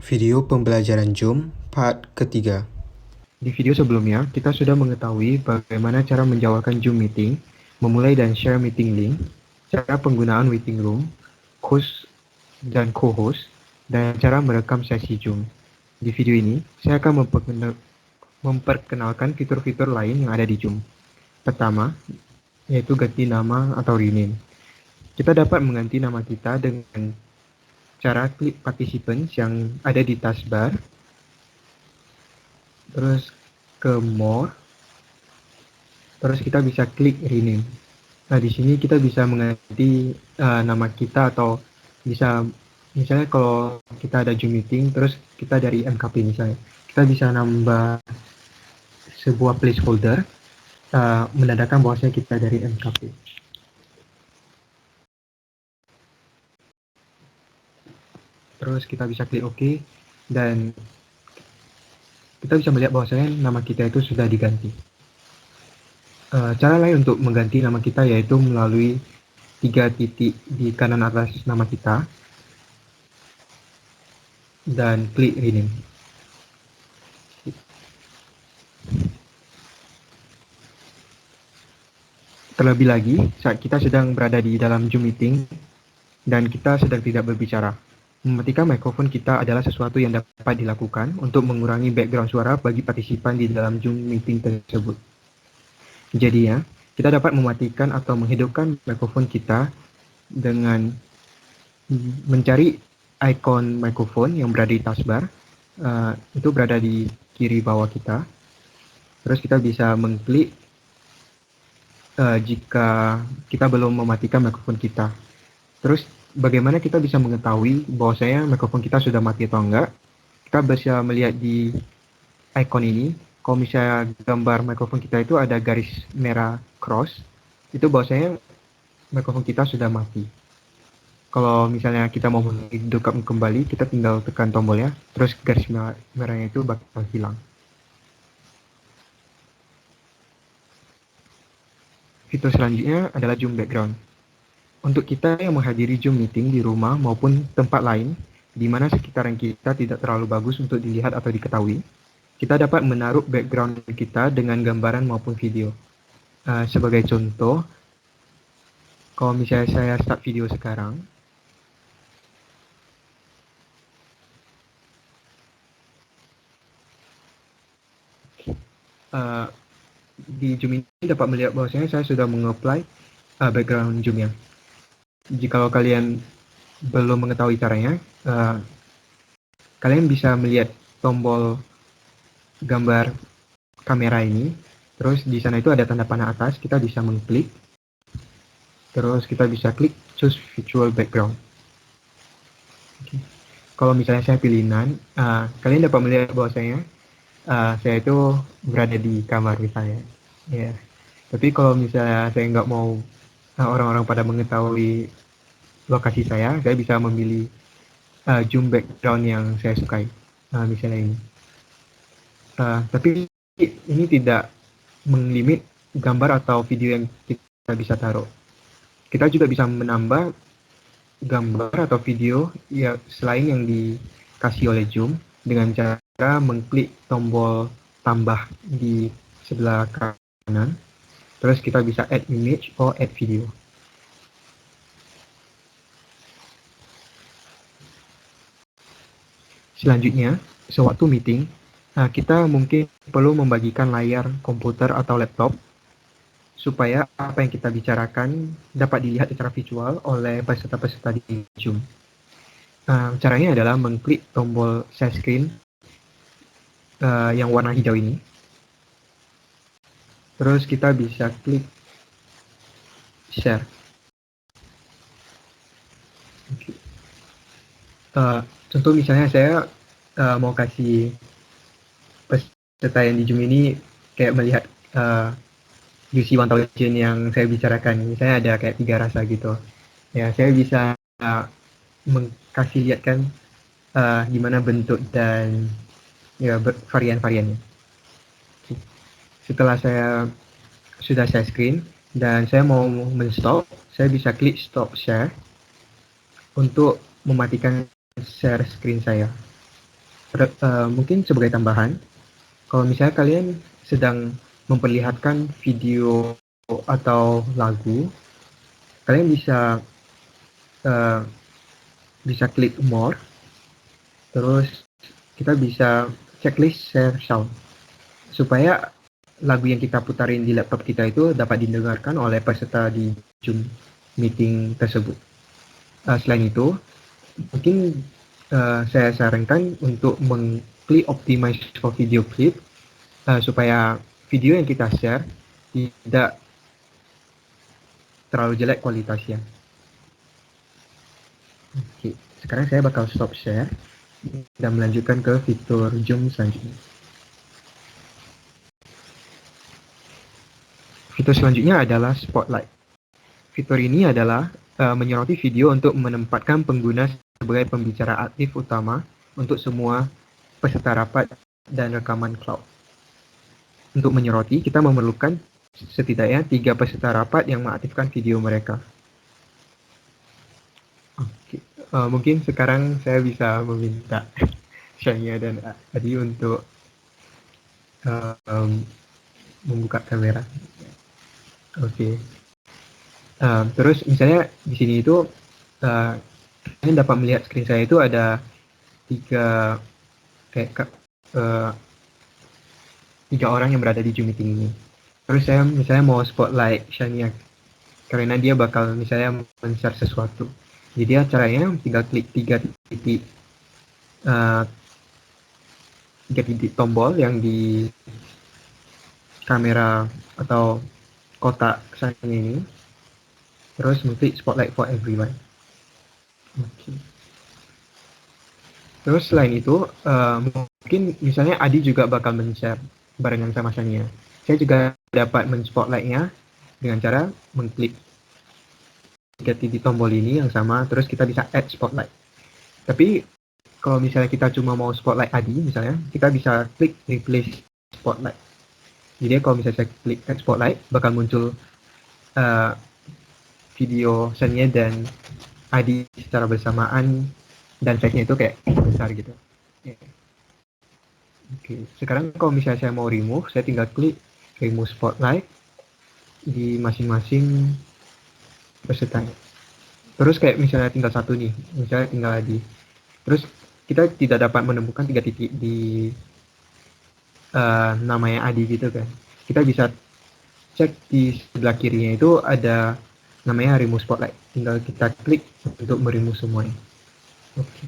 Video pembelajaran Zoom part ketiga. Di video sebelumnya, kita sudah mengetahui bagaimana cara menjawabkan Zoom meeting, memulai dan share meeting link, cara penggunaan waiting room, host dan co-host, dan cara merekam sesi Zoom. Di video ini, saya akan memperkenalkan fitur-fitur lain yang ada di Zoom. Pertama, yaitu ganti nama atau rename. Kita dapat mengganti nama kita dengan cara klik participants yang ada di taskbar, terus ke more, terus kita bisa klik rename. Nah, di sini kita bisa mengganti nama kita, atau bisa misalnya kalau kita ada Zoom meeting terus kita dari MKP misalnya, kita bisa nambah sebuah placeholder menandakan bahwasanya kita dari MKP. Terus kita bisa klik OK dan kita bisa melihat bahwasanya nama kita itu sudah diganti. Cara lain untuk mengganti nama kita yaitu melalui 3 titik di kanan atas nama kita dan klik rename. Terlebih lagi saat kita sedang berada di dalam Zoom meeting dan kita sedang tidak berbicara, mematikan mikrofon kita adalah sesuatu yang dapat dilakukan untuk mengurangi background suara bagi partisipan di dalam Zoom meeting tersebut. Jadinya, kita dapat mematikan atau menghidupkan mikrofon kita dengan mencari ikon mikrofon yang berada di taskbar, itu berada di kiri bawah kita. Terus kita bisa mengklik jika kita belum mematikan mikrofon kita. Terus bagaimana kita bisa mengetahui bahwasanya mikrofon kita sudah mati atau enggak? Kita bisa melihat di icon ini. Kalau misalnya gambar mikrofon kita itu ada garis merah cross, itu bahwasanya mikrofon kita sudah mati. Kalau misalnya kita mau menghidupkan kembali, kita tinggal tekan tombolnya, terus garis merahnya itu bakal hilang. Fitur selanjutnya adalah Zoom background. Untuk kita yang menghadiri Zoom meeting di rumah maupun tempat lain, di mana sekitaran kita tidak terlalu bagus untuk dilihat atau diketahui, kita dapat menaruh background kita dengan gambaran maupun video. Sebagai contoh, kalau misalnya saya start video sekarang, di Zoom ini dapat melihat bahwasanya saya sudah mengapply background Zoom-nya. Jika kalian belum mengetahui caranya, kalian bisa melihat tombol gambar kamera ini. Terus di sana itu ada tanda panah atas, kita bisa mengklik. Terus kita bisa klik choose virtual background. Okay. Kalau misalnya saya pilih none, kalian dapat melihat bahwasanya saya itu berada di kamar misalnya. Ya. Tapi kalau misalnya saya nggak mau orang-orang pada mengetahui lokasi saya bisa memilih zoom background yang saya sukai, misalnya ini. Tapi ini tidak menglimit gambar atau video yang kita bisa taruh. Kita juga bisa menambah gambar atau video ya selain yang dikasih oleh Zoom dengan cara mengklik tombol tambah di sebelah kanan. Terus kita bisa add image or add video. Selanjutnya, sewaktu meeting, kita mungkin perlu membagikan layar komputer atau laptop supaya apa yang kita bicarakan dapat dilihat secara visual oleh peserta-peserta di Zoom. Caranya adalah mengklik tombol share screen yang warna hijau ini. Terus kita bisa klik share. Okay. Contoh misalnya saya mau kasih peserta yang di Zoom ini kayak melihat UC1000 yang saya bicarakan. Misalnya ada kayak 3 rasa gitu. Ya, saya bisa kasih lihatkan gimana bentuk dan ya varian-variannya. Setelah saya sudah share screen dan saya mau men-stop, saya bisa klik stop share untuk mematikan share screen saya. mungkin sebagai tambahan, kalau misalnya kalian sedang memperlihatkan video atau lagu, kalian uh, bisa klik more, terus kita bisa checklist share sound supaya lagu yang kita putarin di laptop kita itu dapat didengarkan oleh peserta di Zoom meeting tersebut. Selain itu, mungkin saya sarankan untuk mengklik optimize for video clip supaya video yang kita share tidak terlalu jelek kualitasnya. Oke, sekarang saya bakal stop share dan melanjutkan ke fitur Zoom selanjutnya. Fitur selanjutnya adalah Spotlight. Fitur ini adalah menyoroti video untuk menempatkan pengguna sebagai pembicara aktif utama untuk semua peserta rapat dan rekaman cloud. Untuk menyoroti, kita memerlukan setidaknya 3 peserta rapat yang mengaktifkan video mereka. Oke, mungkin sekarang saya bisa meminta Shania dan Adi untuk membuka kamera. Oke. Terus misalnya di sini itu kalian dapat melihat screen saya itu ada 3 orang yang berada di Zoom meeting ini. Terus saya misalnya mau spotlight Shania karena dia bakal misalnya men-share sesuatu. Jadi caranya tinggal klik 3 titik tombol yang di kamera atau kotak saya ini, terus mengklik spotlight for everyone. Okay. Terus selain itu mungkin misalnya Adi juga bakal men-share barengan sama Shania. Saya juga dapat men-spotlightnya dengan cara mengklik 3 titik tombol ini yang sama, terus kita bisa add spotlight. Tapi kalau misalnya kita cuma mau spotlight Adi misalnya, kita bisa klik replace spotlight. Jadi kalau misalnya saya klik add spotlight, bakal muncul video Shania dan Adi secara bersamaan dan face-nya itu kayak besar gitu. Oke, sekarang kalau misalnya saya mau remove, saya tinggal klik remove spotlight di masing-masing pesertanya. Terus kayak misalnya tinggal satu nih, misalnya tinggal Adi. Terus kita tidak dapat menemukan 3 titik di namanya Adi gitu kan. Kita bisa cek di sebelah kirinya itu ada namanya remove spotlight. Tinggal kita klik untuk meremove semuanya. Oke.